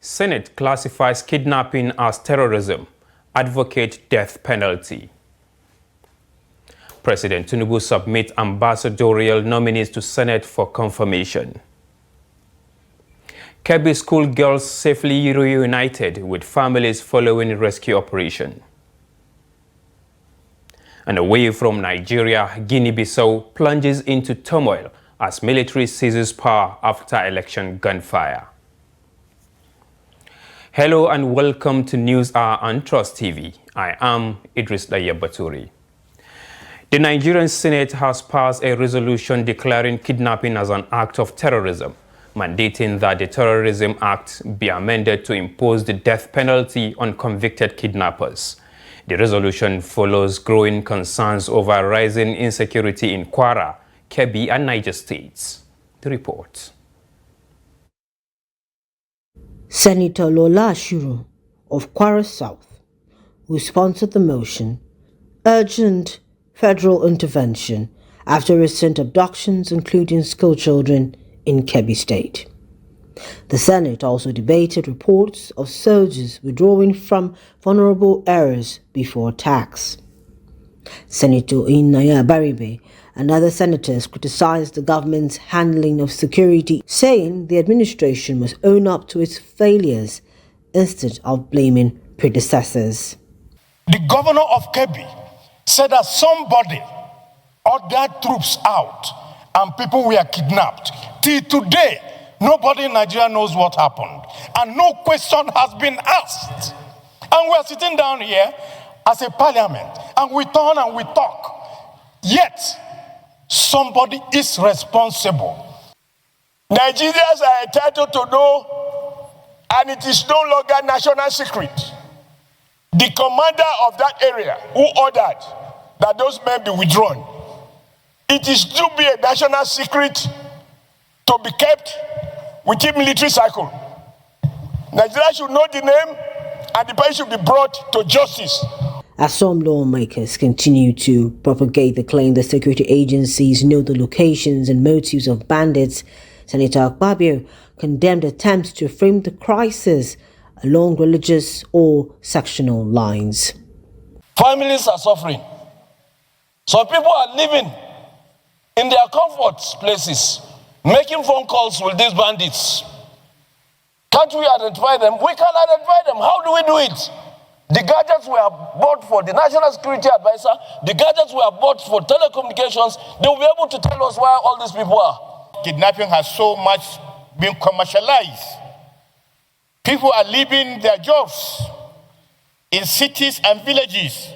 Senate classifies kidnapping as terrorism. Advocate death penalty. President Tinubu submits ambassadorial nominees to Senate for confirmation. Kebbi school girls safely reunited with families following rescue operation. And away from Nigeria, Guinea-Bissau plunges into turmoil as military seizes power after election gunfire. Hello and welcome to News Hour on Trust TV. I am Idris Baturi. The Nigerian Senate has passed a resolution declaring kidnapping as an act of terrorism, mandating that the Terrorism Act be amended to impose the death penalty on convicted kidnappers. The resolution follows growing concerns over rising insecurity in Kwara, Kebbi and Niger states. The report. Senator Lola Ashuru of Kwara South, who sponsored the motion, urged federal intervention after recent abductions, including school children in Kebbi State. The Senate also debated reports of soldiers withdrawing from vulnerable areas before attacks. Senator Inaya Baribe and other senators criticized the government's handling of security, saying the administration must own up to its failures instead of blaming predecessors. The governor of Kebbi said that somebody ordered troops out and people were kidnapped. Till today, nobody in Nigeria knows what happened, and no question has been asked. And we're sitting down here as a parliament, and we turn and we talk. Yet, somebody is responsible. Nigerians are entitled to know, and it is no longer national secret. The commander of that area who ordered that those men be withdrawn, it is to be a national secret to be kept within military cycle. Nigeria should know the name, and the person should be brought to justice. As some lawmakers continue to propagate the claim that security agencies know the locations and motives of bandits, Senator Akpabio condemned attempts to frame the crisis along religious or sectional lines. Families are suffering. Some people are living in their comfort places, making phone calls with these bandits. Can't we identify them? We can identify them. How do we do it? The gadgets were bought for the National Security Advisor. The gadgets were bought for telecommunications. They will be able to tell us where all these people are. Kidnapping has so much been commercialized. People are leaving their jobs in cities and villages.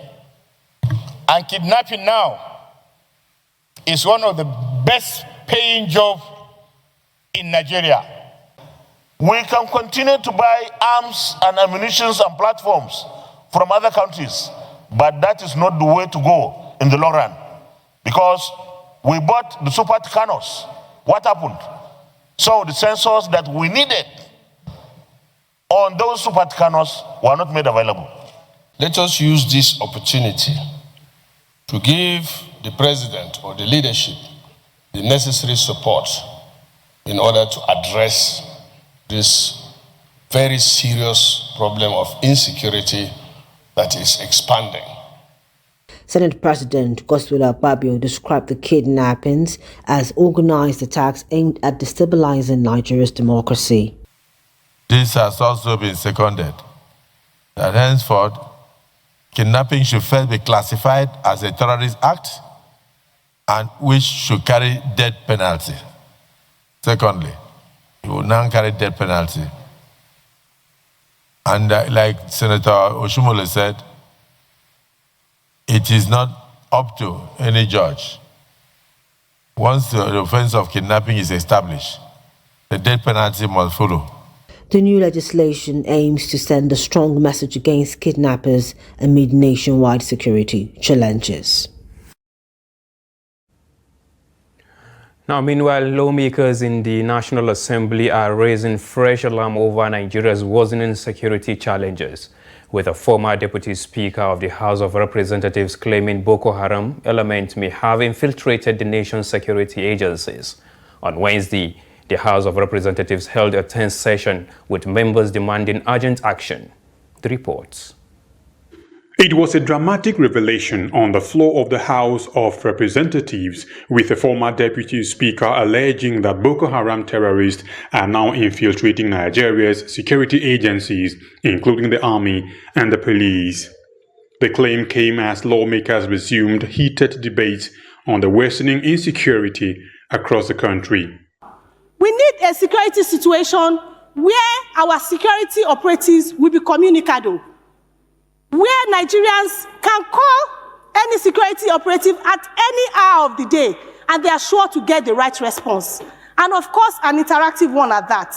And kidnapping now is one of the best paying jobs in Nigeria. We can continue to buy arms and ammunition and platforms from other countries, but that is not the way to go in the long run, because we bought the Super Tucanos. What happened? So the sensors that we needed on those Super Tucanos were not made available. Let us use this opportunity to give the president or the leadership the necessary support in order to address this very serious problem of insecurity that is expanding. Senate President Godswill Akpabio described the kidnappings as organized attacks aimed at destabilizing Nigeria's democracy. This has also been seconded, that henceforth, kidnapping should first be classified as a terrorist act and which should carry death penalty. Secondly, it will now carry death penalty. And like Senator Oshumole said, it is not up to any judge. Once the offense of kidnapping is established, the death penalty must follow. The new legislation aims to send a strong message against kidnappers amid nationwide security challenges. Now, meanwhile, lawmakers in the National Assembly are raising fresh alarm over Nigeria's worsening security challenges, with a former Deputy Speaker of the House of Representatives claiming Boko Haram elements may have infiltrated the nation's security agencies. On Wednesday, The House of Representatives held a tense session with members demanding urgent action. The reports. It was a dramatic revelation on the floor of the House of Representatives, with a former deputy speaker alleging that Boko Haram terrorists are now infiltrating Nigeria's security agencies, including the army and the police. The claim came as lawmakers resumed heated debates on the worsening insecurity across the country. We need a security situation where our security operatives will be communicado, where Nigerians can call any security operative at any hour of the day, and they are sure to get the right response. And of course, an interactive one at that.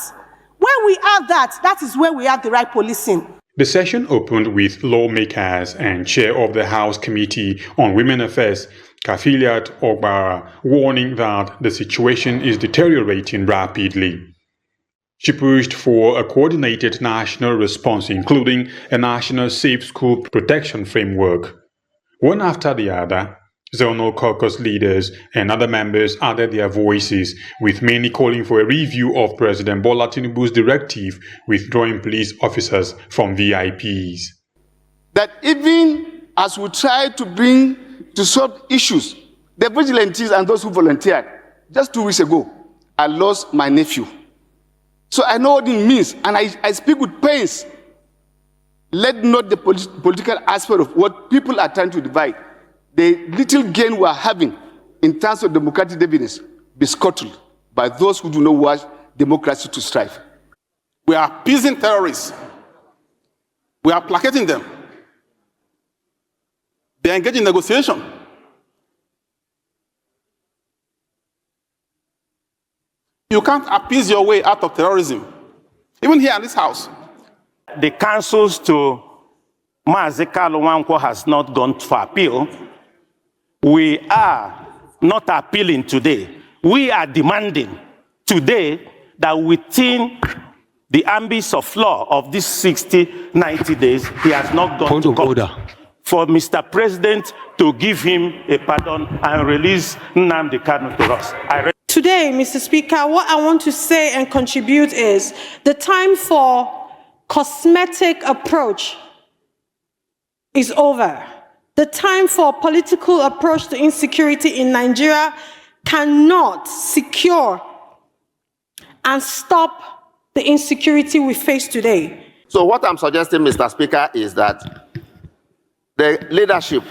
When we have that, that is when we have the right policing. The session opened with lawmakers and chair of the House Committee on Women Affairs, Kafiliat Ogbara, warning that the situation is deteriorating rapidly. She pushed for a coordinated national response, including a national safe school protection framework. One after the other, zonal caucus leaders and other members added their voices, with many calling for a review of President Bola Tinubu's directive withdrawing police officers from VIPs. That even as we try to solve issues, the vigilantes and those who volunteered, just 2 weeks ago, I lost my nephew. So I know what it means, and I speak with pains. Let not the political aspect of what people are trying to divide, the little gain we are having in terms of democratic dividends, be scuttled by those who do not want democracy to strive. We are appeasing terrorists. We are placating them. They engage in negotiation. You can't appease your way out of terrorism, even here in this house. The counsels to Mazi Kalu Nwankwo has not gone for appeal. We are not appealing today. We are demanding today that within the ambits of law of these 60, 90 days, he has not gone to court. For Mr. President to give him a pardon and release Nnamdi Kanu to us. Today, Mr. Speaker, what I want to say and contribute is the time for cosmetic approach is over. The time for political approach to insecurity in Nigeria cannot secure and stop the insecurity we face today. So what I'm suggesting, Mr. Speaker, is that the leadership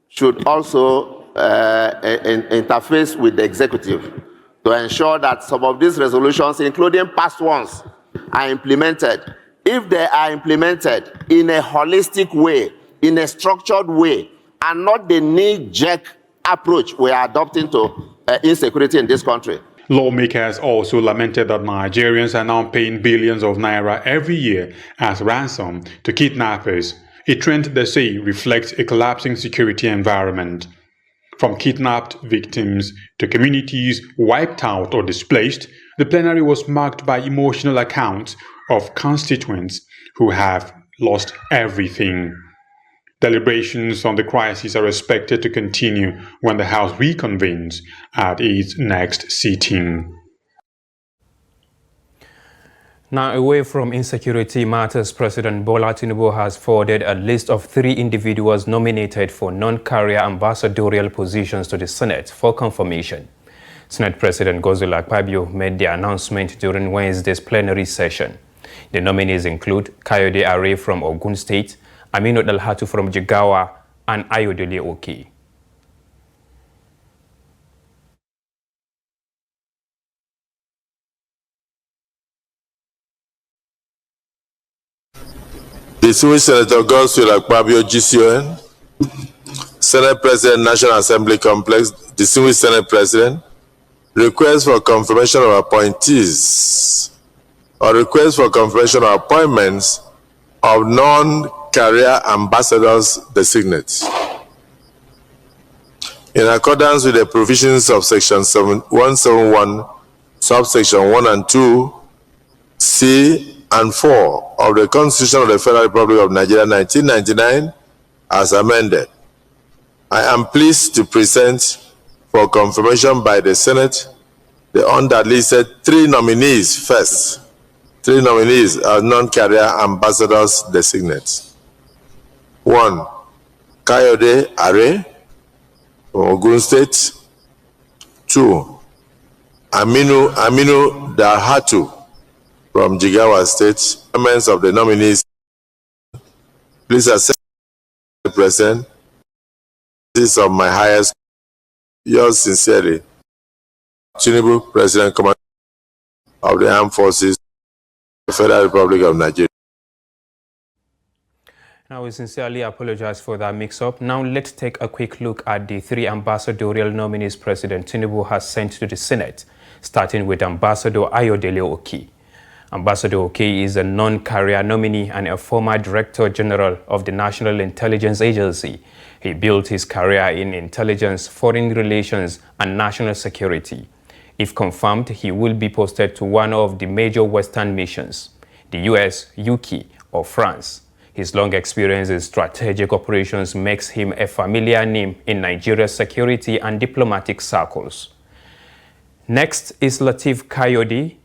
should also interface with the executive to ensure that some of these resolutions, including past ones, are implemented. If they are implemented in a holistic way, in a structured way, and not the knee-jerk approach we are adopting to insecurity in this country. Lawmakers also lamented that Nigerians are now paying billions of naira every year as ransom to kidnappers, a trend they say reflects a collapsing security environment. From kidnapped victims to communities wiped out or displaced, the plenary was marked by emotional accounts of constituents who have lost everything. Deliberations on the crisis are expected to continue when the House reconvenes at its next sitting. Now, away from insecurity matters, President Bola Tinubu has forwarded a list of 3 individuals nominated for non-career ambassadorial positions to the Senate for confirmation. Senate President Godswill Akpabio made the announcement during Wednesday's plenary session. The nominees include Kayode Are from Ogun State, Aminu Dalhatu from Jigawa, and Ayodele Oki. Distinguished Senator Godswill Akpabio, GCON, Senate President, National Assembly Complex, Distinguished Senate President, request for confirmation of appointees or request for confirmation of appointments of non-career ambassadors designate. In accordance with the provisions of Section 171, subsection 1 and 2, C and 4 of the Constitution of the Federal Republic of Nigeria 1999 as amended, I am pleased to present for confirmation by the Senate the underlisted 3 nominees first. 3 nominees are non-career ambassadors designate. 1, Kayode Are from Ogun State. 2, Aminu Dalhatu from Jigawa State. Members of the nominees, please accept the present. This is of my highest. Yours sincerely, Tinubu, President Commander of the Armed Forces, the Federal Republic of Nigeria. Now, we sincerely apologize for that mix-up. Now, let's take a quick look at the 3 ambassadorial nominees President Tinubu has sent to the Senate, starting with Ambassador Ayodele Oki. Ambassador Oki is a non-career nominee and a former Director General of the National Intelligence Agency. He built his career in intelligence, foreign relations, and national security. If confirmed, he will be posted to one of the major Western missions, the US, UK, or France. His long experience in strategic operations makes him a familiar name in Nigeria's security and diplomatic circles. Next is Lateef Kayode,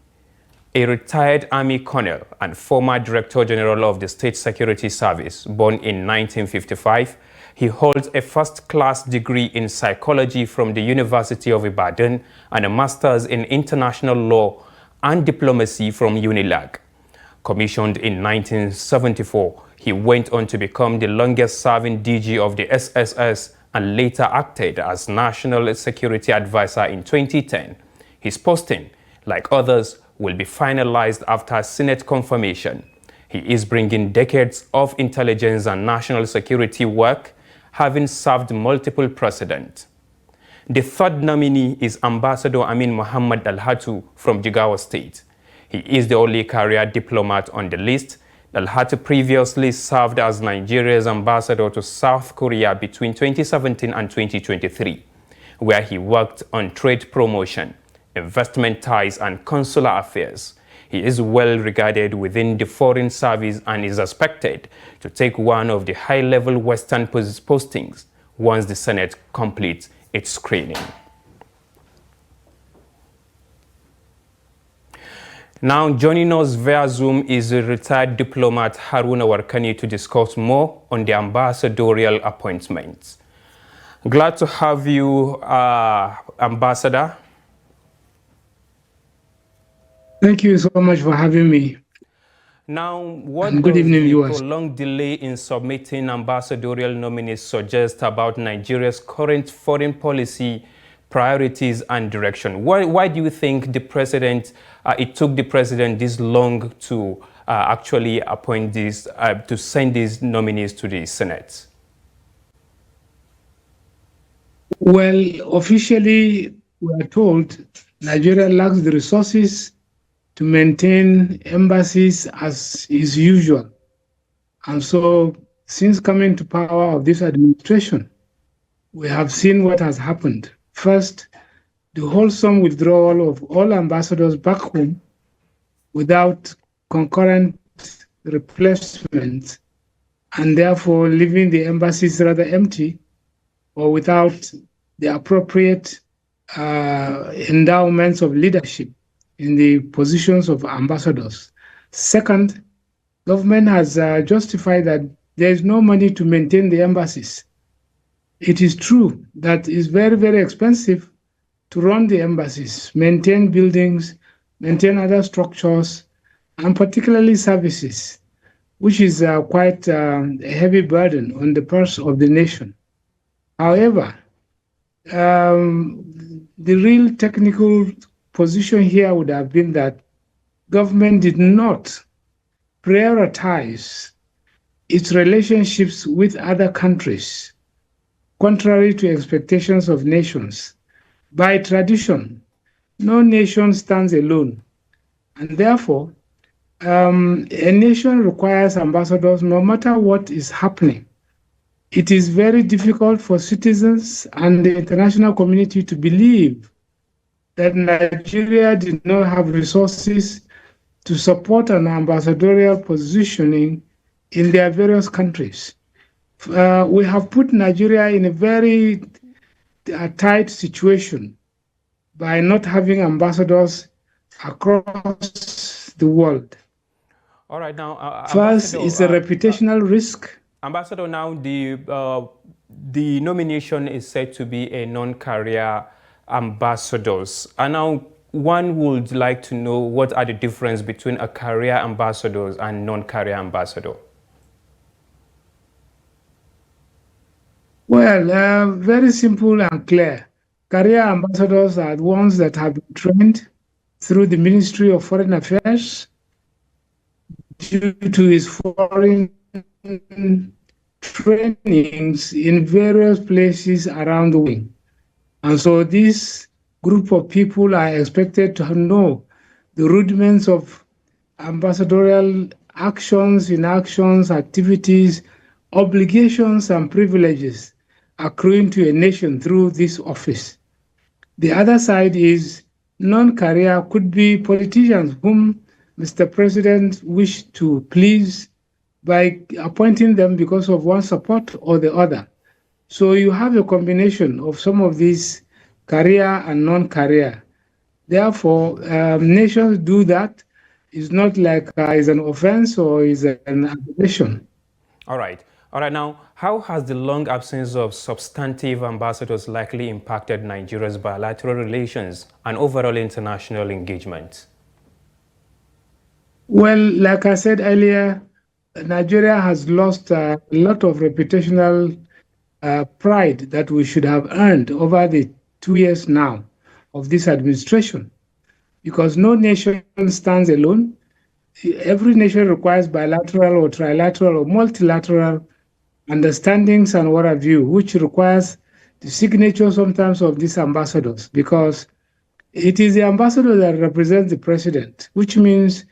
a retired Army colonel and former Director General of the State Security Service, born in 1955. He holds a first-class degree in psychology from the University of Ibadan and a master's in international law and diplomacy from UNILAG. Commissioned in 1974, he went on to become the longest-serving DG of the SSS and later acted as National Security Advisor in 2010. His posting, like others, will be finalized after Senate confirmation. He is bringing decades of intelligence and national security work, having served multiple presidents. The 3rd nominee is Ambassador Amin Muhammad Dalhatu from Jigawa State. He is the only career diplomat on the list. Dalhatu previously served as Nigeria's ambassador to South Korea between 2017 and 2023, where he worked on trade promotion, investment ties, and consular affairs. He is well regarded within the Foreign Service and is expected to take one of the high-level Western postings once the Senate completes its screening. Now, joining us via Zoom is a retired diplomat Haruna Warkani to discuss more on the ambassadorial appointments. Glad to have you, Ambassador. Thank you so much for having me. Now, what good does evening, the viewers. prolonged delay in submitting ambassadorial nominees suggest about Nigeria's current foreign policy priorities and direction? Why do you think the president, it took the president this long to actually appoint these, to send these nominees to the Senate? Well, officially, we are told Nigeria lacks the resources to maintain embassies as is usual. And so, since coming to power of this administration, we have seen what has happened. First, the wholesome withdrawal of all ambassadors back home without concurrent replacements, and therefore leaving the embassies rather empty or without the appropriate endowments of leadership in the positions of ambassadors. Second, government has justified that there is no money to maintain the embassies. It is true that it's very, very expensive to run the embassies, maintain buildings, maintain other structures, and particularly services, which is quite a heavy burden on the purse of the nation. However, the real technical position here would have been that government did not prioritize its relationships with other countries, contrary to expectations of nations. By tradition, no nation stands alone, and therefore, a nation requires ambassadors no matter what is happening. It is very difficult for citizens and the international community to believe that Nigeria did not have resources to support an ambassadorial positioning in their various countries. We have put Nigeria in a very tight situation by not having ambassadors across the world. All right, now, First is a reputational risk. Ambassador, now the nomination is said to be a non-career ambassadors. And now one would like to know what are the difference between a career ambassador and non-career ambassador? Well, very simple and clear. Career ambassadors are the ones that have been trained through the Ministry of Foreign Affairs due to its foreign trainings in various places around the world. And so this group of people are expected to know the rudiments of ambassadorial actions, inactions, activities, obligations, and privileges accruing to a nation through this office. The other side is non-career, could be politicians whom Mr. President wished to please by appointing them because of one support or the other. So you have a combination of some of these career and non-career. Therefore, nations do that. It's not like it's an offense or is an aberration. All right. All right. Now, how has the long absence of substantive ambassadors likely impacted Nigeria's bilateral relations and overall international engagement? Well, like I said earlier, Nigeria has lost a lot of reputational pride that we should have earned over the 2 years now of this administration, because no nation stands alone. Every nation requires bilateral or trilateral or multilateral understandings and what have you, which requires the signature sometimes of these ambassadors, because it is the ambassador that represents the president, which means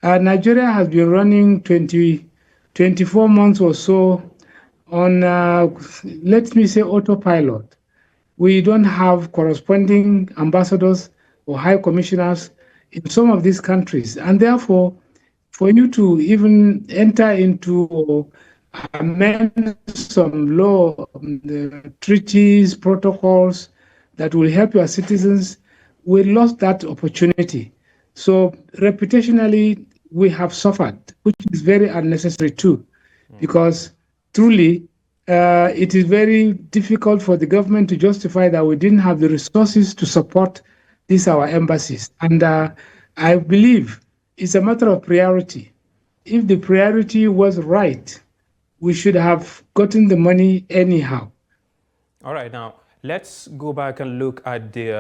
Nigeria has been running 24 months or so on, let me say, autopilot. We don't have corresponding ambassadors or high commissioners in some of these countries. And therefore, for you to even enter into or amend some law, treaties, protocols that will help your citizens, we lost that opportunity. So reputationally, we have suffered, which is very unnecessary too, because truly, it is very difficult for the government to justify that we didn't have the resources to support these our embassies. And I believe it's a matter of priority. If the priority was right, we should have gotten the money anyhow. All right, now let's go back and look at the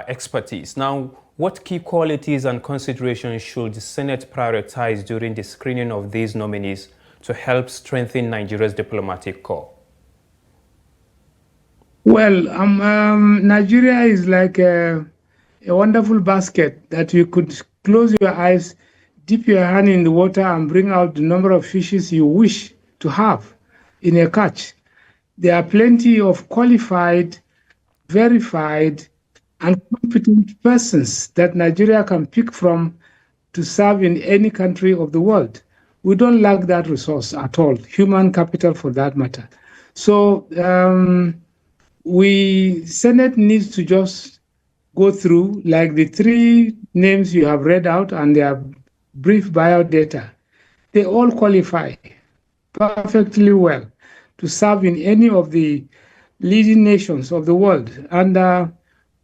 expertise. Now, what key qualities and considerations should the Senate prioritize during the screening of these nominees to help strengthen Nigeria's diplomatic corps? Well, Nigeria is like a wonderful basket that you could close your eyes, dip your hand in the water, and bring out the number of fishes you wish to have in a catch. There are plenty of qualified, verified, and competent persons that Nigeria can pick from to serve in any country of the world. We don't lack that resource at all, human capital for that matter. So Senate needs to just go through, like the 3 names you have read out and their brief biodata. They all qualify perfectly well to serve in any of the leading nations of the world. And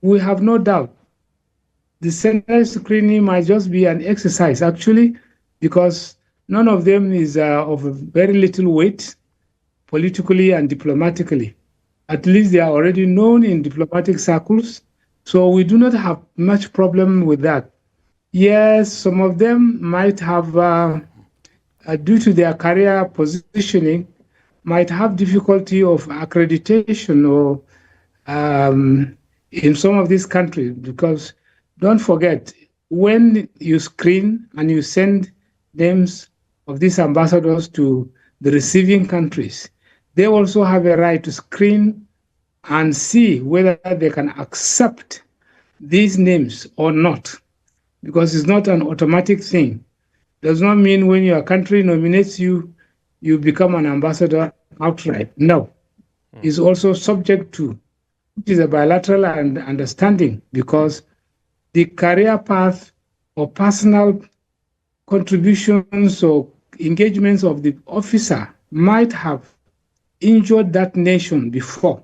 we have no doubt the Senate screening might just be an exercise, actually, because none of them is of very little weight politically and diplomatically. At least they are already known in diplomatic circles, so we do not have much problem with that. Yes, some of them might have, due to their career positioning, might have difficulty of accreditation or in some of these countries, because don't forget, when you screen and you send names of these ambassadors to the receiving countries, they also have a right to screen and see whether they can accept these names or not, because it's not an automatic thing. Does not mean when your country nominates you, you become an ambassador outright. No, it's also subject to which is a bilateral understanding, because the career path or personal contributions or engagements of the officer might have injured that nation before,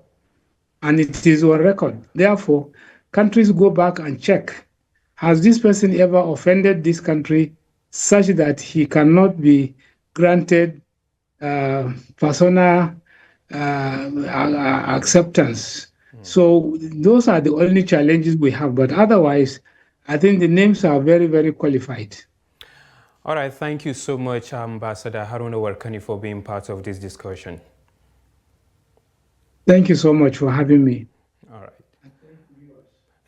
and it is on record. Therefore, countries go back and check, has this person ever offended this country such that he cannot be granted persona acceptance? So those are the only challenges we have, but otherwise, I think the names are very, very qualified. All right, thank you so much, Ambassador Haruna Warkani, for being part of this discussion. Thank you so much for having me. All right.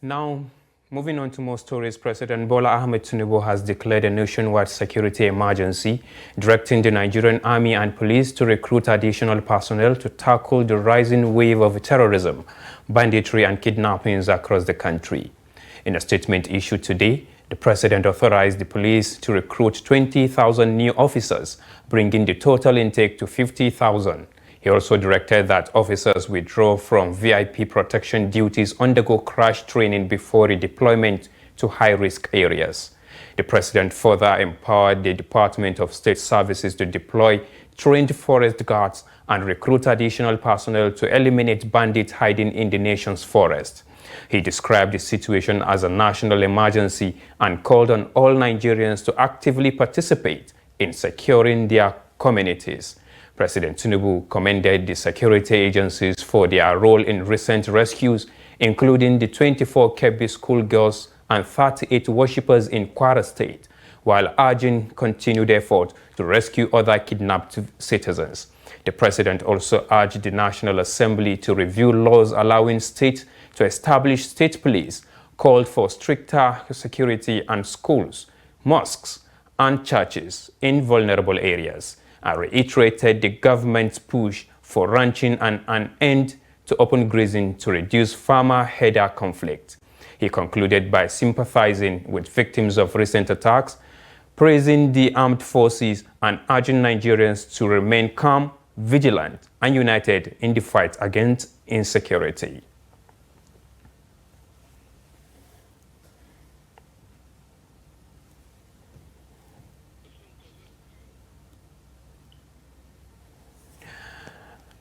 Now, moving on to more stories, President Bola Ahmed Tinubu has declared a nationwide security emergency, directing the Nigerian Army and police to recruit additional personnel to tackle the rising wave of terrorism, banditry, and kidnappings across the country. In a statement issued today, the president authorized the police to recruit 20,000 new officers, bringing the total intake to 50,000. He also directed that officers withdraw from VIP protection duties, undergo crash training before redeployment to high-risk areas. The president further empowered the Department of State Services to deploy trained forest guards and recruit additional personnel to eliminate bandits hiding in the nation's forest. He described the situation as a national emergency and called on all Nigerians to actively participate in securing their communities. President Tinubu commended the security agencies for their role in recent rescues, including the 24 Kebbi schoolgirls and 38 worshippers in Kwara State, while urging continued effort to rescue other kidnapped citizens. The president also urged the National Assembly to review laws allowing states to establish state police, called for stricter security and schools, mosques, and churches in vulnerable areas, and reiterated the government's push for ranching and an end to open grazing to reduce farmer-herder conflict. He concluded by sympathizing with victims of recent attacks, praising the armed forces, and urging Nigerians to remain calm, vigilant, and united in the fight against insecurity.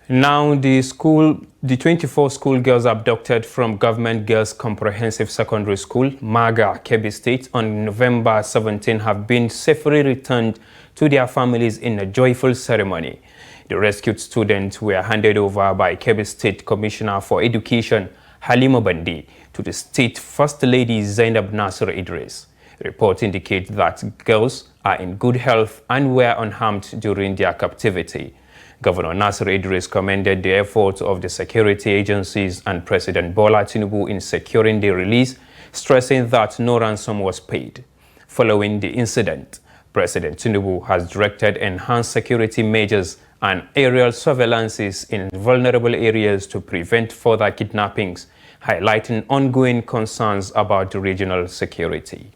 Now, the 24 schoolgirls abducted from Government Girls Comprehensive Secondary School, Maga, Kebbi State, on November 17 have been safely returned to their families in a joyful ceremony. The rescued students were handed over by Kebbi State Commissioner for Education, Halima Bandi, to the State First Lady Zainab Nasir Idris. Reports indicate that girls are in good health and were unharmed during their captivity. Governor Nasir Idris commended the efforts of the security agencies and President Bola Tinubu in securing the release, stressing that no ransom was paid. Following the incident, President Tinubu has directed enhanced security measures and aerial surveillances in vulnerable areas to prevent further kidnappings, highlighting ongoing concerns about the regional security.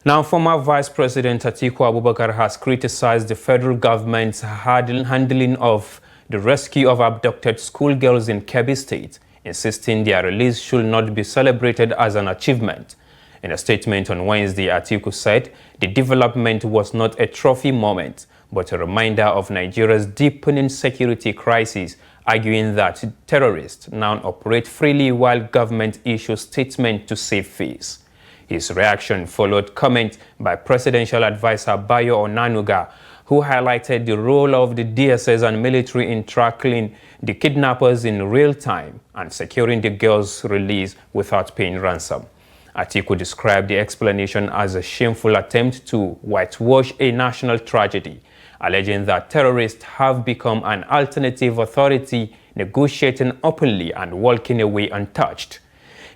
Now, former Vice President Atiku Abubakar has criticized the federal government's handling of the rescue of abducted schoolgirls in Kebbi State, insisting their release should not be celebrated as an achievement. In a statement on Wednesday, Atiku said the development was not a trophy moment, but a reminder of Nigeria's deepening security crisis, arguing that terrorists now operate freely while government issues statements to save face. His reaction followed comment by Presidential Advisor Bayo Onanuga, who highlighted the role of the DSS and military in tracking the kidnappers in real time and securing the girls' release without paying ransom. Atiku described the explanation as a shameful attempt to whitewash a national tragedy, alleging that terrorists have become an alternative authority negotiating openly and walking away untouched.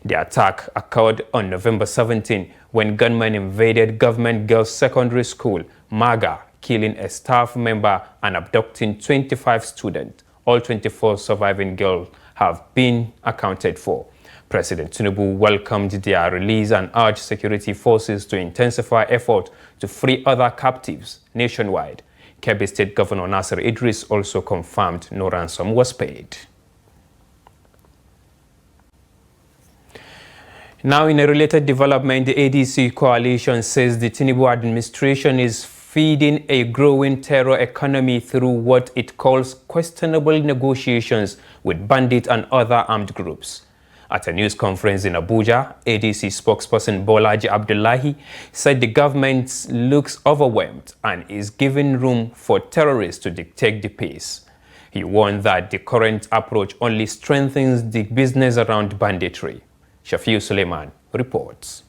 The attack occurred on November 17 when gunmen invaded Government Girls Secondary School, Maga, killing a staff member and abducting 25 students. All 24 surviving girls have been accounted for. President Tinubu welcomed their release and urged security forces to intensify effort to free other captives nationwide. Kebbi State Governor Nasir Idris also confirmed no ransom was paid. Now, in a related development, the ADC coalition says the Tinubu administration is feeding a growing terror economy through what it calls questionable negotiations with bandits and other armed groups. At a news conference in Abuja, ADC spokesperson Bolaji Abdullahi said the government looks overwhelmed and is giving room for terrorists to dictate the pace. He warned that the current approach only strengthens the business around banditry. Shafiu Suleiman reports.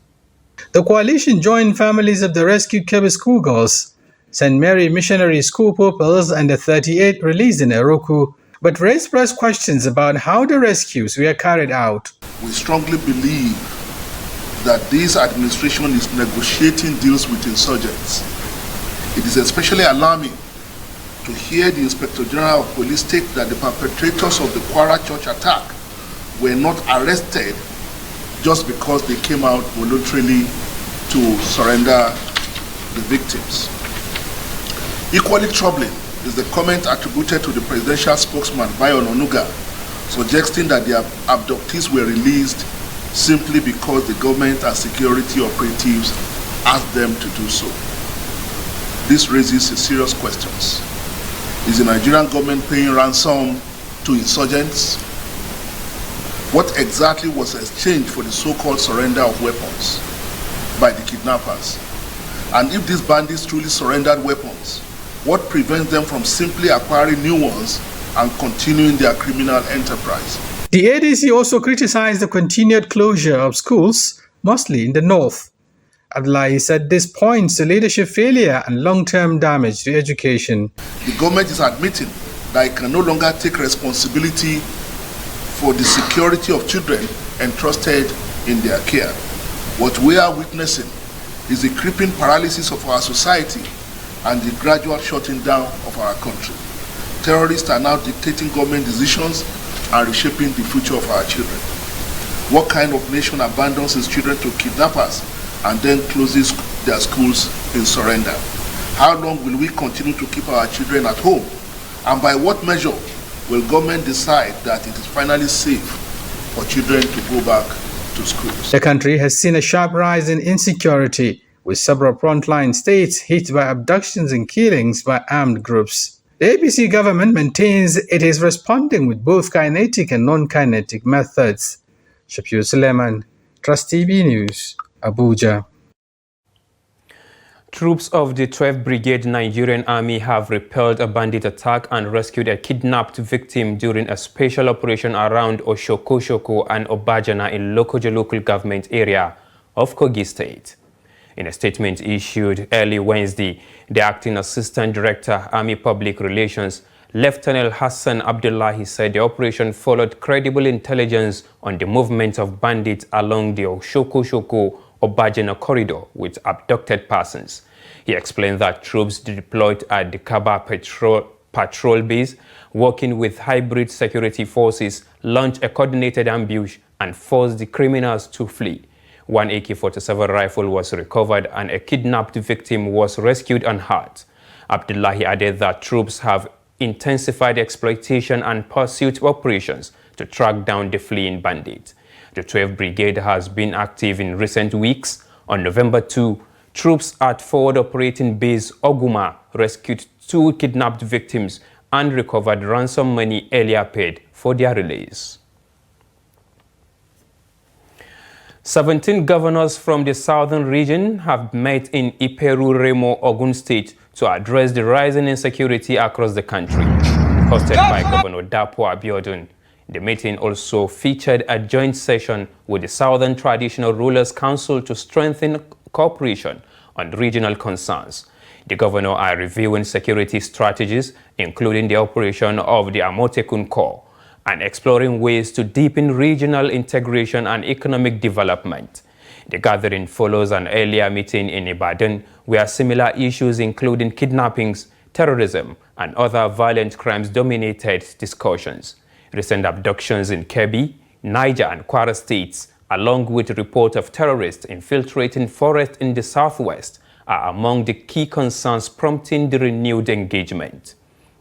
The coalition joined families of the rescued Kebbi schoolgirls, St. Mary Missionary School pupils, and the 38 released in Eroku, but raised press questions about how the rescues were carried out. We strongly believe that this administration is negotiating deals with insurgents. It is especially alarming to hear the Inspector General of Police state that the perpetrators of the Kwara Church attack were not arrested just because they came out voluntarily to surrender the victims. Equally troubling is the comment attributed to the presidential spokesman Bayo Onuga, suggesting that the abductees were released simply because the government and security operatives asked them to do so. This raises serious questions. Is the Nigerian government paying ransom to insurgents? What exactly was exchanged for the so-called surrender of weapons by the kidnappers? And if these bandits truly surrendered weapons, what prevents them from simply acquiring new ones and continuing their criminal enterprise? The ADC also criticized the continued closure of schools, mostly in the north. Abdullahi said this points to leadership failure and long-term damage to education. The government is admitting that it can no longer take responsibility for the security of children entrusted in their care. What we are witnessing is the creeping paralysis of our society and the gradual shutting down of our country. Terrorists are now dictating government decisions and reshaping the future of our children. What kind of nation abandons its children to kidnappers and then closes their schools in surrender? How long will we continue to keep our children at home? And by what measure will government decide that it is finally safe for children to go back to schools? The country has seen a sharp rise in insecurity, with several frontline states hit by abductions and killings by armed groups. The APC government maintains it is responding with both kinetic and non-kinetic methods. Shafiu Suleiman, Trust TV News, Abuja. Troops of the 12th Brigade Nigerian Army have repelled a bandit attack and rescued a kidnapped victim during a special operation around Oshokoshoko and Obajana in Lokoja local government area of Kogi State. In a statement issued early Wednesday, the Acting Assistant Director, Army Public Relations, Lieutenant Hassan Abdullahi said the operation followed credible intelligence on the movement of bandits along the Oshokoshoko-Obajana corridor with abducted persons. He explained that troops deployed at the Kaba patrol base, working with hybrid security forces, launched a coordinated ambush and forced the criminals to flee. One AK-47 rifle was recovered and a kidnapped victim was rescued unhurt. Abdullahi added that troops have intensified exploitation and pursuit operations to track down the fleeing bandits. The 12th Brigade has been active in recent weeks. On November 2, troops at Forward Operating Base Oguma rescued 2 kidnapped victims and recovered ransom money earlier paid for their release. 17 governors from the southern region have met in Iperu Remo, Ogun State to address the rising insecurity across the country. Hosted by Governor Dapo Abiodun, the meeting also featured a joint session with the Southern Traditional Rulers Council to strengthen cooperation on regional concerns. The governor are reviewing security strategies, including the operation of the Amotekun Corps, and exploring ways to deepen regional integration and economic development. The gathering follows an earlier meeting in Ibadan where similar issues including kidnappings, terrorism, and other violent crimes dominated discussions. Recent abductions in Kebbi, Niger, and Kwara states, along with a report of terrorists infiltrating forests in the southwest, are among the key concerns prompting the renewed engagement.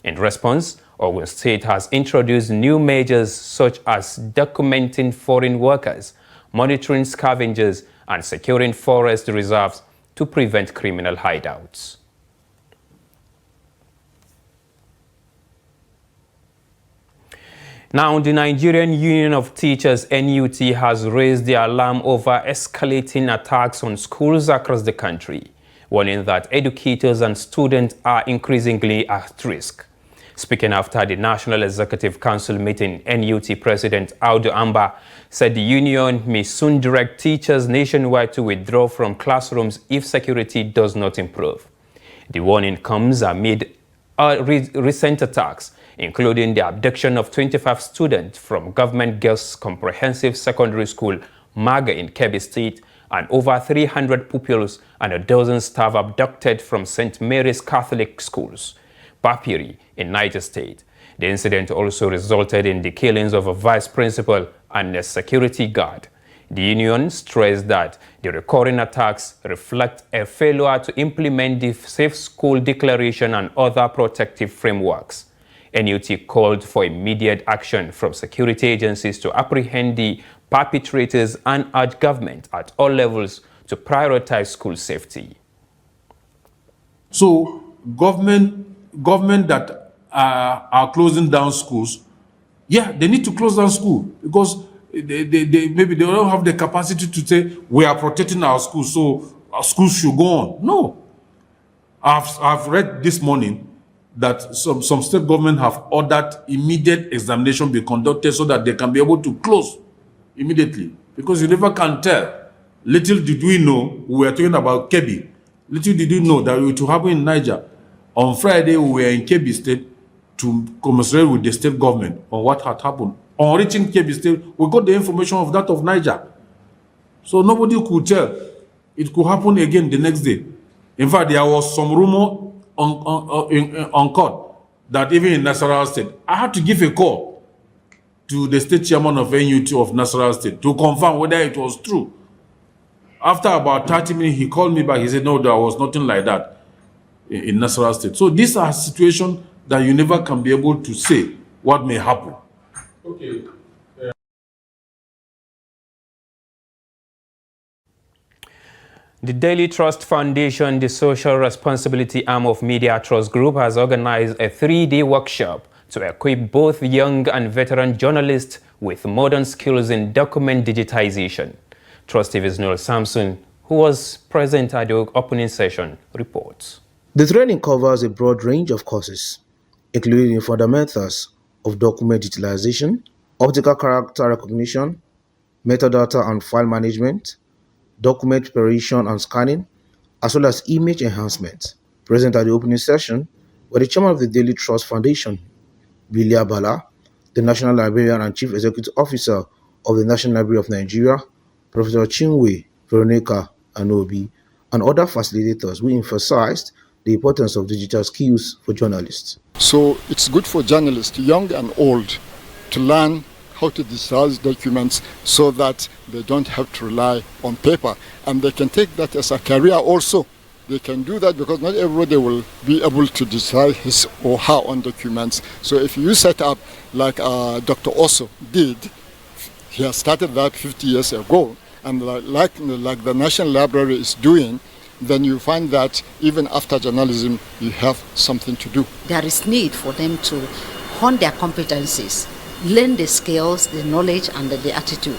In response, Ogun State has introduced new measures such as documenting foreign workers, monitoring scavengers, and securing forest reserves to prevent criminal hideouts. Now, the Nigerian Union of Teachers, NUT, has raised the alarm over escalating attacks on schools across the country, warning that educators and students are increasingly at risk. Speaking after the National Executive Council meeting, NUT President Audu Amba said the union may soon direct teachers nationwide to withdraw from classrooms if security does not improve. The warning comes amid recent attacks, including the abduction of 25 students from Government Girls Comprehensive Secondary School, Maga in Kebbi State, and over 300 pupils and a dozen staff abducted from St. Mary's Catholic Schools, Bapiri in Niger State. The incident also resulted in the killings of a vice principal and a security guard. The union stressed that the recurring attacks reflect a failure to implement the Safe School Declaration and other protective frameworks. NUT called for immediate action from security agencies to apprehend the perpetrators and urged government at all levels to prioritize school safety. So government that are closing down schools, yeah, they need to close down school because maybe they don't have the capacity to say we are protecting our schools, so our schools should go on. No, I've read this morning that some state government have ordered immediate examination be conducted so that they can be able to close immediately, because you never can tell. Little did we know, we were talking about Kebbi, little did we know that it would happen in Niger. On Friday, we were in Kebbi State to commiserate with the state government on what had happened. On reaching Kebbi State, we got the information of that of Niger. So nobody could tell. It could happen again the next day. In fact, there was some rumor on court that even in Nasarawa State, I had to give a call to the state chairman of NUT of Nasarawa State to confirm whether it was true. After about 30 minutes, he called me back. He said, no, there was nothing like that in Nasarawa State. So these are situations that you never can be able to say what may happen. Okay. The Daily Trust Foundation, the social responsibility arm of Media Trust Group, has organized a 3-day workshop to equip both young and veteran journalists with modern skills in document digitization. Trust TV's Noel Samson, who was present at the opening session, reports. The training covers a broad range of courses, including the fundamentals of document digitalization, optical character recognition, metadata and file management, document preparation and scanning, as well as image enhancement. Present at the opening session were the chairman of the Daily Trust Foundation, Bilia Bala, the National Librarian and Chief Executive Officer of the National Library of Nigeria, Professor Chinwe Veronica Anobi, and other facilitators who emphasized the importance of digital skills for journalists. So it's good for journalists, young and old, to learn how to digitize documents so that they don't have to rely on paper. And they can take that as a career also. They can do that because not everybody will be able to digitize his or her own documents. So if you set up like Dr. Oso did, he has started that 50 years ago, and like the National Library is doing, then you find that even after journalism, you have something to do. There is need for them to hone their competencies, learn the skills, the knowledge, and the attitude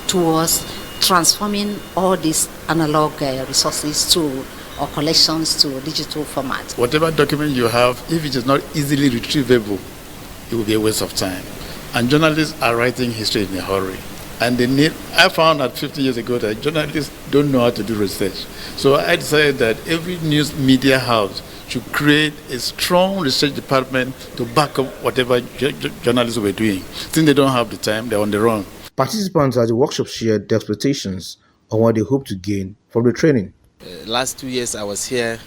towards transforming all these analog resources or collections to digital format. Whatever document you have, if it is not easily retrievable, it will be a waste of time. And journalists are writing history in a hurry. And I found that 50 years ago that journalists don't know how to do research. So I decided that every news media house should create a strong research department to back up whatever journalists were doing. Since they don't have the time, they're on the run. Participants at the workshop shared their expectations on what they hope to gain from the training. Last 2 years I was here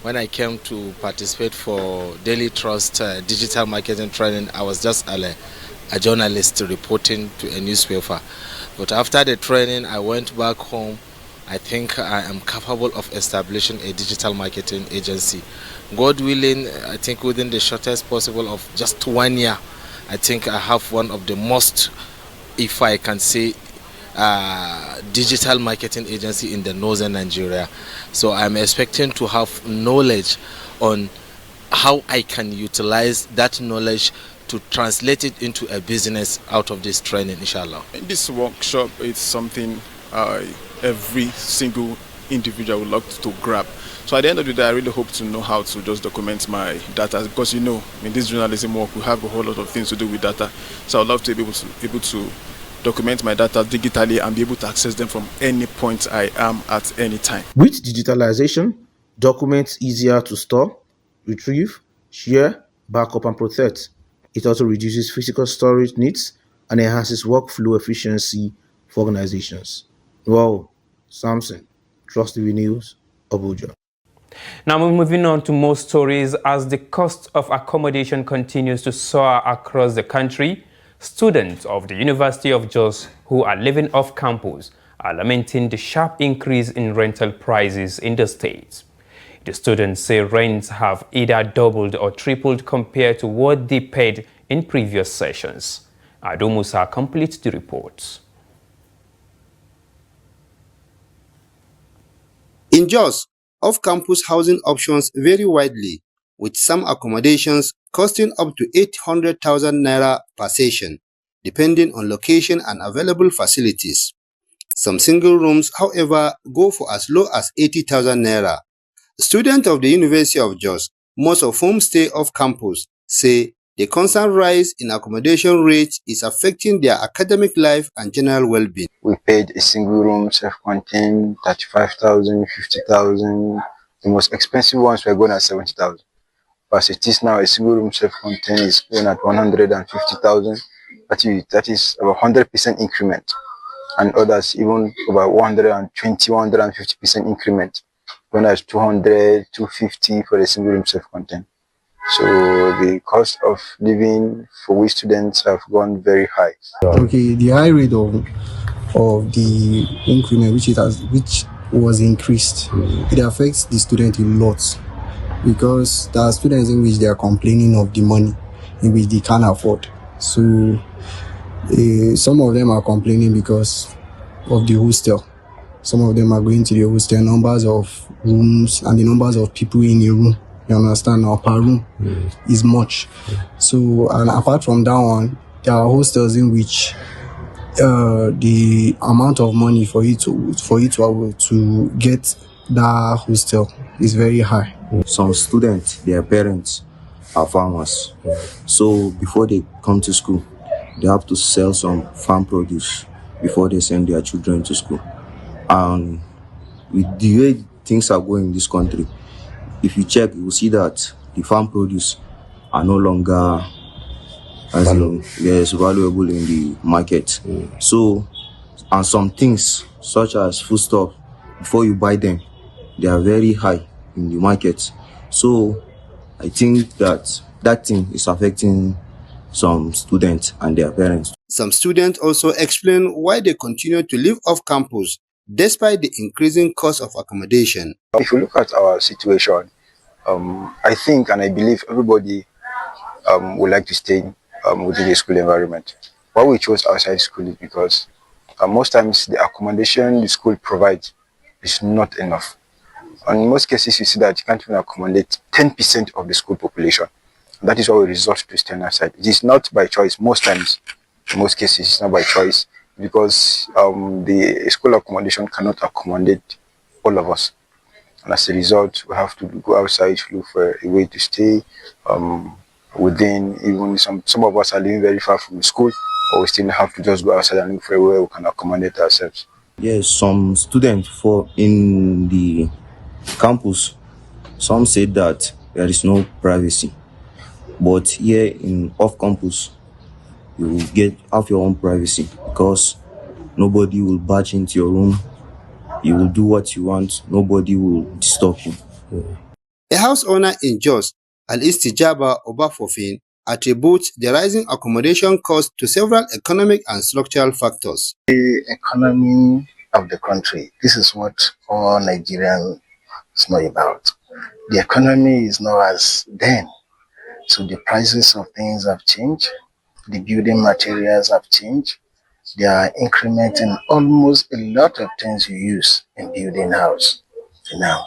when I came to participate for Daily Trust digital marketing training. I was just a journalist reporting to a newspaper. But after the training, I went back home I think I am capable of establishing a digital marketing agency. God willing, I think within the shortest possible of just 1 year, I think I have one of the most, if I can say, digital marketing agency in the northern Nigeria. So I'm expecting to have knowledge on how I can utilize that knowledge to translate it into a business out of this training, inshallah. This workshop is something every single individual would love to grab. So at the end of the day, I really hope to know how to just document my data, because in this journalism work, we have a whole lot of things to do with data. So I'd love to be able to document my data digitally and be able to access them from any point I am at any time. With digitalization, documents easier to store, retrieve, share, backup, and protect. It also reduces physical storage needs and enhances workflow efficiency for organizations. Wow, Samson, Trust TV News, Abuja. Now we're moving on to more stories. As the cost of accommodation continues to soar across the country, students of the University of Jos who are living off campus are lamenting the sharp increase in rental prices in the state. The students say rents have either doubled or tripled compared to what they paid in previous sessions. Ado Musa completes the report. In Jos, off-campus housing options vary widely, with some accommodations costing up to 800,000 naira per session, depending on location and available facilities. Some single rooms, however, go for as low as 80,000 naira. Students of the University of Jos, most of whom stay off-campus, say the constant rise in accommodation rates is affecting their academic life and general well-being. We paid a single room, self-contained, 35,000, 50,000. The most expensive ones were going at 70,000. But it is now a single room self-contained is going at 150,000. That is about 100% increment. And others even about 120, 150% increment. Going at 200, 250 for a single room self-contained. So the cost of living for we students have gone very high. Okay, the high rate of the increment which was increased, it affects the student a lot, because there are students in which they are complaining of the money in which they can't afford. So some of them are complaining because of the hostel. Some of them are going to the hostel, numbers of rooms and the numbers of people in a room. You understand? Now per room is much. So, and apart from that one, there are hostels in which the amount of money for you to get that hostel is very high. Some students, their parents are farmers. So before they come to school, they have to sell some farm produce before they send their children to school. And with the way things are going in this country, if you check, you will see that the farm produce are no longer valuable in the market. So, and some things such as foodstuff, before you buy them, they are very high in the market. So, I think that thing is affecting some students and their parents. Some students also explain why they continue to live off campus despite the increasing cost of accommodation. If you look at our situation, I think and I believe everybody would like to stay within the school environment. Why we chose outside school is because most times the accommodation the school provides is not enough. And in most cases, you see that you can't even accommodate 10% of the school population. That is why we resort to staying outside. It is not by choice. Most times, in most cases, it's not by choice, because the school accommodation cannot accommodate all of us. And as a result, we have to go outside to look for a way to stay within. Even some of us are living very far from the school, but we still have to just go outside and look for a way we can accommodate ourselves. Yes, some students in the campus, some say that there is no privacy. But here in off-campus, you will have your own privacy, because nobody will barge into your room. You will do what you want. Nobody will disturb you. A house owner in Jos, Al-Istijaba Obafofin, attributes the rising accommodation cost to several economic and structural factors. The economy of the country. This is what all Nigerians know about. The economy is not as then. So the prices of things have changed. The building materials have changed. They are incrementing almost a lot of things you use in building house now.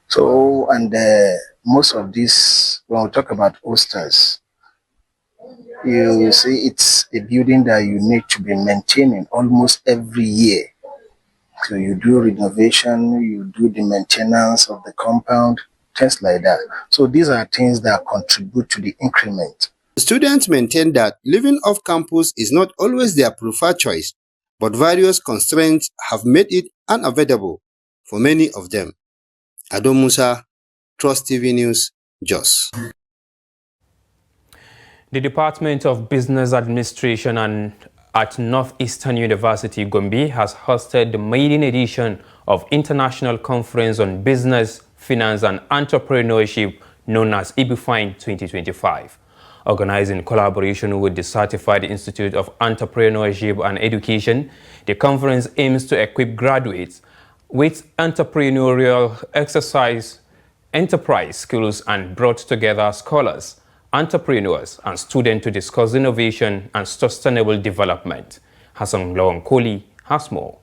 So, and most of this, when we talk about hostels, you see it's a building that you need to be maintaining almost every year. So you do renovation, you do the maintenance of the compound, things like that. So these are things that contribute to the increment. Students maintain that living off campus is not always their preferred choice, but various constraints have made it unavoidable for many of them. Ado Musa, Trust TV News, Jos. The Department of Business Administration at Northeastern University, Gombe, has hosted the maiden edition of International Conference on Business, Finance and Entrepreneurship, known as IBIFINE 2025. Organized in collaboration with the Certified Institute of Entrepreneurship and Education, the conference aims to equip graduates with entrepreneurial enterprise skills and brought together scholars, entrepreneurs and students to discuss innovation and sustainable development. Hassan Lawankoli has more.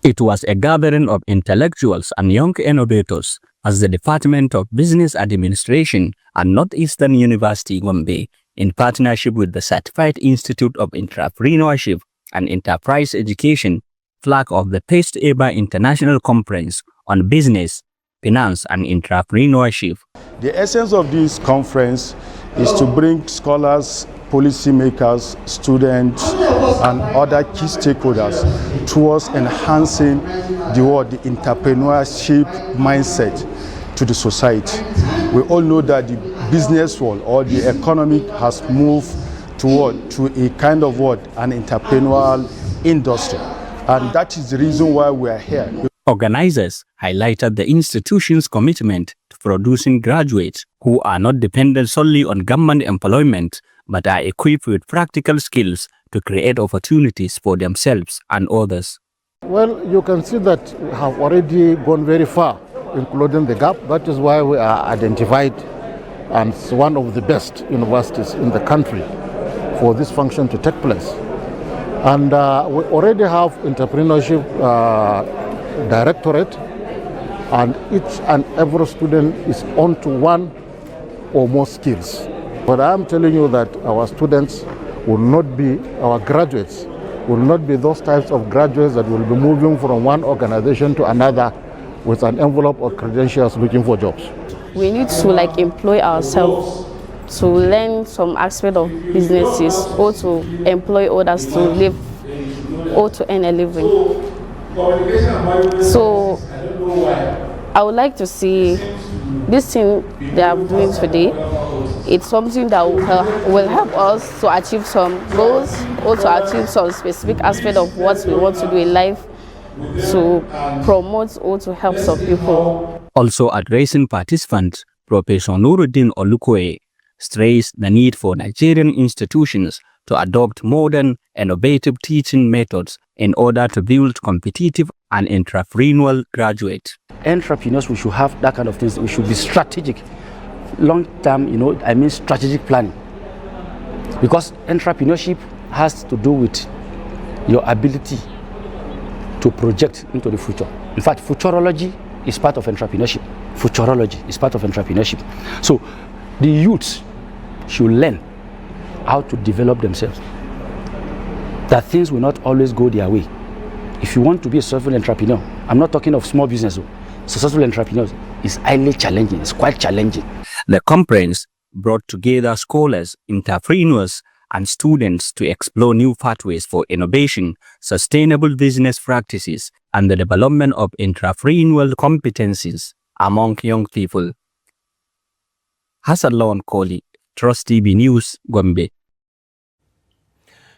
It was a gathering of intellectuals and young innovators as the Department of Business Administration at Northeastern University, Gombe, in partnership with the Certified Institute of Entrepreneurship and Enterprise Education, flag off the first ever international conference on business, finance and entrepreneurship. The essence of this conference is to bring scholars, policymakers, students, and other key stakeholders towards enhancing the entrepreneurship mindset to the society. We all know that the business world or the economy has moved to a kind of an entrepreneurial industry, and that is the reason why we are here. Organizers highlighted the institution's commitment to producing graduates who are not dependent solely on government employment, but are equipped with practical skills to create opportunities for themselves and others. Well, you can see that we have already gone very far in closing the gap. That is why we are identified as one of the best universities in the country for this function to take place. And we already have entrepreneurship directorate, and each and every student is on to one or more skills. But I'm telling you that our students will not be, our graduates will not be those types of graduates that will be moving from one organization to another with an envelope of credentials looking for jobs. We need to employ ourselves to learn some aspect of businesses or to employ others to live or to earn a living. So I would like to see this thing they are doing today. It's something that will help us to achieve some goals or to achieve some specific aspect of what we want to do in life, to promote or to help some people. Also addressing participants, Professor Nuruddin Olukoye stressed the need for Nigerian institutions to adopt modern, innovative teaching methods in order to build competitive and entrepreneurial graduates. Entrepreneurs, we should have that kind of things. We should be strategic, long-term, strategic planning. Because entrepreneurship has to do with your ability to project into the future. In fact, futurology is part of entrepreneurship. Futurology is part of entrepreneurship. So the youths should learn how to develop themselves. That things will not always go their way. If you want to be a successful entrepreneur, I'm not talking of small business. Successful entrepreneurs is highly challenging. It's quite challenging. The conference brought together scholars, entrepreneurs, and students to explore new pathways for innovation, sustainable business practices, and the development of entrepreneurial competencies among young people. Hassan Lawankoli, Trust TV News, Gombe.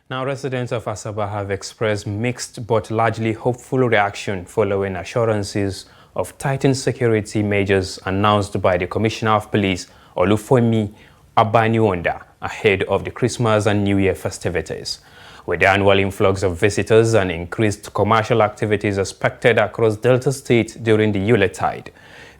Now, residents of Asaba have expressed mixed but largely hopeful reaction following assurances of tightened security measures announced by the Commissioner of Police, Olufemi Abaniwonda, ahead of the Christmas and New Year festivities. With the annual influx of visitors and increased commercial activities expected across Delta State during the Yuletide,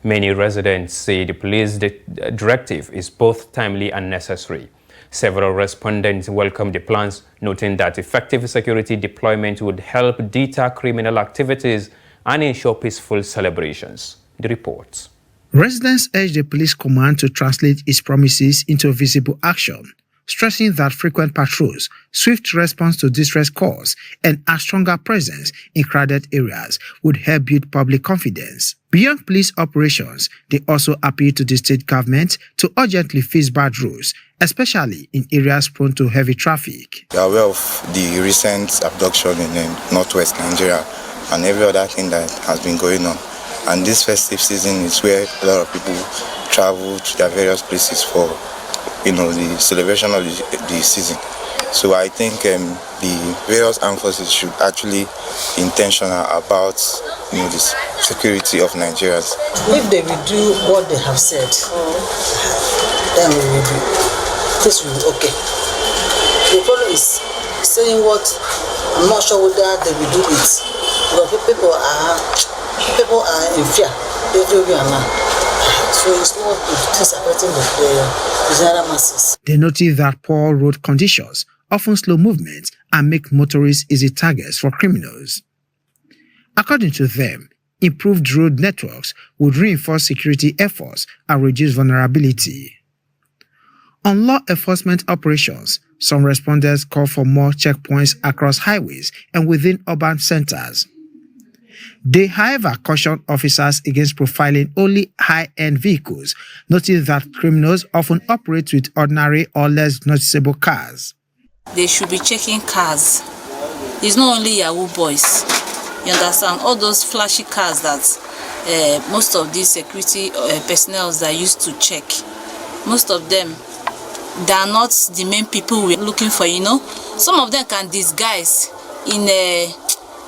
many residents say the police directive is both timely and necessary. Several respondents welcome the plans, noting that effective security deployment would help deter criminal activities and ensure peaceful celebrations. The report. Residents urge the police command to translate its promises into visible action, stressing that frequent patrols, swift response to distress calls, and a stronger presence in crowded areas would help build public confidence. Beyond police operations, they also appeal to the state government to urgently fix bad roads, especially in areas prone to heavy traffic. We are aware of the recent abduction in northwest Nigeria and every other thing that has been going on. And this festive season is where a lot of people travel to their various places for, the celebration of the season. So I think the various armed forces should actually be intentional about, the security of Nigerians. If they will do what they have said, then we will do. This will be okay. The problem is saying what I'm not sure whether they will do it. Because people are in fear everywhere now. So it's not good. Things are hurting the general masses. They noted that poor road conditions often slow movement and make motorists easy targets for criminals. According to them, improved road networks would reinforce security efforts and reduce vulnerability. On law enforcement operations, some respondents call for more checkpoints across highways and within urban centers. They, however, caution officers against profiling only high-end vehicles, noting that criminals often operate with ordinary or less noticeable cars. They should be checking cars. It's not only Yahoo boys. You understand? All those flashy cars that most of these security personnel that used to check, most of them, they are not the main people we're looking for, Some of them can disguise in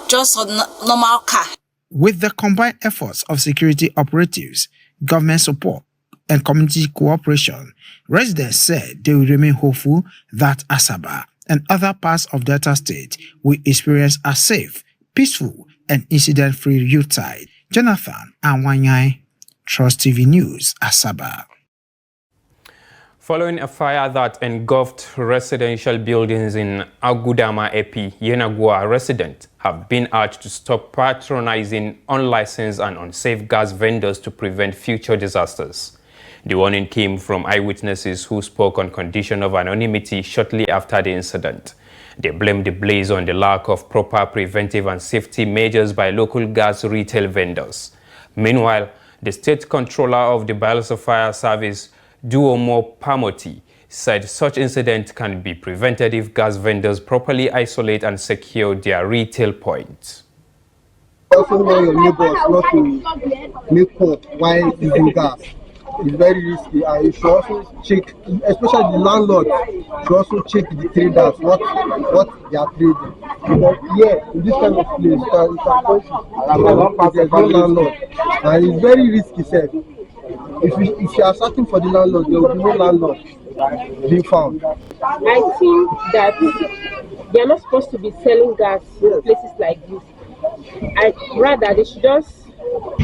just a normal car. With the combined efforts of security operatives, government support, and community cooperation, residents said they will remain hopeful that Asaba and other parts of Delta State will experience a safe, peaceful, and incident-free Yuletide. Jonathan Anwanyai, Trust TV News, Asaba. Following a fire that engulfed residential buildings in Agudama Epi, Yenagua residents have been urged to stop patronizing unlicensed and unsafe gas vendors to prevent future disasters. The warning came from eyewitnesses who spoke on condition of anonymity shortly after the incident. They blamed the blaze on the lack of proper preventive and safety measures by local gas retail vendors. Meanwhile, the state controller of the Bayelsa Fire Service, Duomo Pamoti, said such incidents can be prevented if gas vendors properly isolate and secure their retail points. Also warn your neighbors not to make pot while using gas. It's very risky, and you should also check, especially the landlord, should also check the traders, what they are trading. Because here, in this kind of place, there's no landlord, and it's very risky, sir. If you are searching for the landlord, there will be no landlord being found. I think that they are not supposed to be selling gas in places like this. Rather, they should just,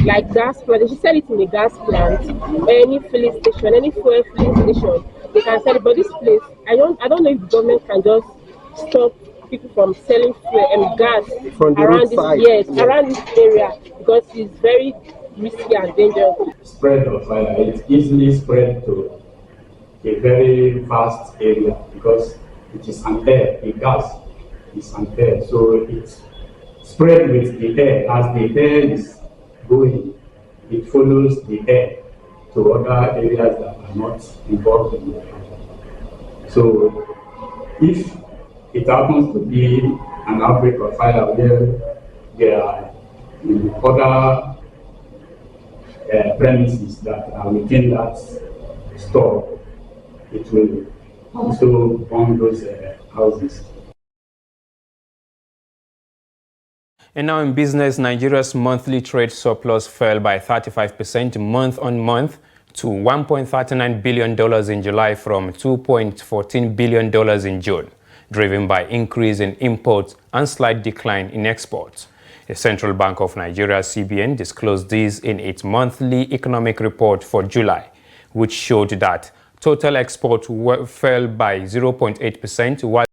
like gas plant, they should sell it in the gas plant, any filling station, any fuel filling station, they can sell it. But this place, I don't know if the government can just stop people from selling fuel and gas from the around this, roadside. around this area, because it's very risky and dangerous. Spread of fire, it easily spread to a very vast area because it is an air, the gas is an air, so it spread with the air. As the air is going, it follows the air to other areas that are not involved in the fire. So if it happens to be an outbreak of fire where there are other premises that are within that store, it will also burn those houses. And now in business, Nigeria's monthly trade surplus fell by 35% month-on-month to $1.39 billion in July from $2.14 billion in June. driven by increase in imports and slight decline in exports. The Central Bank of Nigeria, CBN, disclosed this in its monthly economic report for July, which showed that total exports fell by 0.8%, while